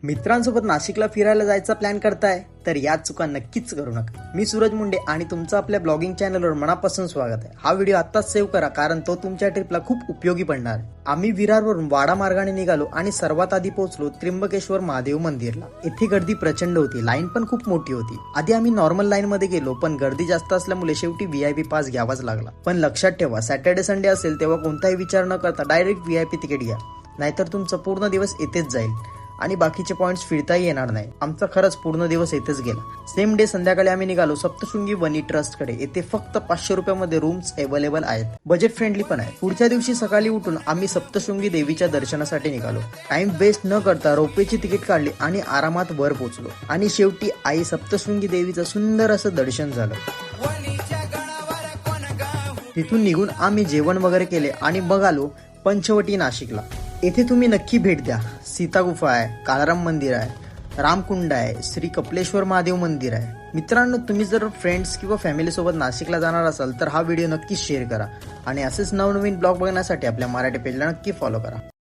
मित्रांसोबत नाशिकला फिरायला जायचा प्लॅन करताय तर या चुका नक्कीच करू नका। मी सूरज मुंडे आणि तुमचं आपल्या ब्लॉगिंग चॅनलवर मनापासून स्वागत आहे। हा व्हिडिओ आत्ताच सेव्ह करा कारण तो तुमच्या ट्रिपला खूप उपयोगी पडणार आहे। आम्ही विरारवरून वाडा मार्गाने निघालो आणि सर्वात आधी पोहोचलो त्र्यंबकेश्वर महादेव मंदिरला। इथे गर्दी प्रचंड होती, लाईन पण खूप मोठी होती। आधी आम्ही नॉर्मल लाईन मध्ये गेलो पण गर्दी जास्त असल्यामुळे शेवटी VIP पास घ्यावाच लागला। पण लक्षात ठेवा, सॅटर्डे संडे असेल तेव्हा कोणताही विचार न करता डायरेक्ट VIP तिकीट घ्या, नाहीतर तुमचा पूर्ण दिवस येथेच जाईल आणि बाकीचे पॉइंट्स फिरताही येणार नाही। आमचा खरंच पूर्ण दिवस येथेच गेला। सेम डे संध्याकाळी आम्ही निघालो सप्तशृंगी वनी ट्रस्ट कडे। येथे फक्त 500 रुपयामध्ये रूम्स अवेलेबल आहेत, बजेट फ्रेंडली पण आहे। पुढच्या दिवशी सकाळी उठून आम्ही सप्तशृंगी देवीच्या दर्शनासाठी निघालो। टाइम वेस्ट न करता रोपवेची तिकीट काढली आणि आरामात वर पोहोचलो आणि शेवटी आई सप्तशृंगी देवीचं सुंदर असं दर्शन झालं। तिथून निघून आम्ही जेवण वगैरे केले आणि मग आलो पंचवटी नाशिकला। येथे तुम्ही नक्की भेट द्या। सीता गुफा आहे, काळाराम मंदिर आहे, रामकुंड आहे, श्री कपिलेश्वर महादेव मंदिर आहे। मित्रांनो, तुम्ही जर फ्रेंड्स किंवा फॅमिली सोबत नाशिकला जाणार असाल तर हा व्हिडिओ नक्की शेअर करा आणि असेच नवनवीन ब्लॉग बघण्यासाठी आपल्या मराठी पेजला नक्की फॉलो करा।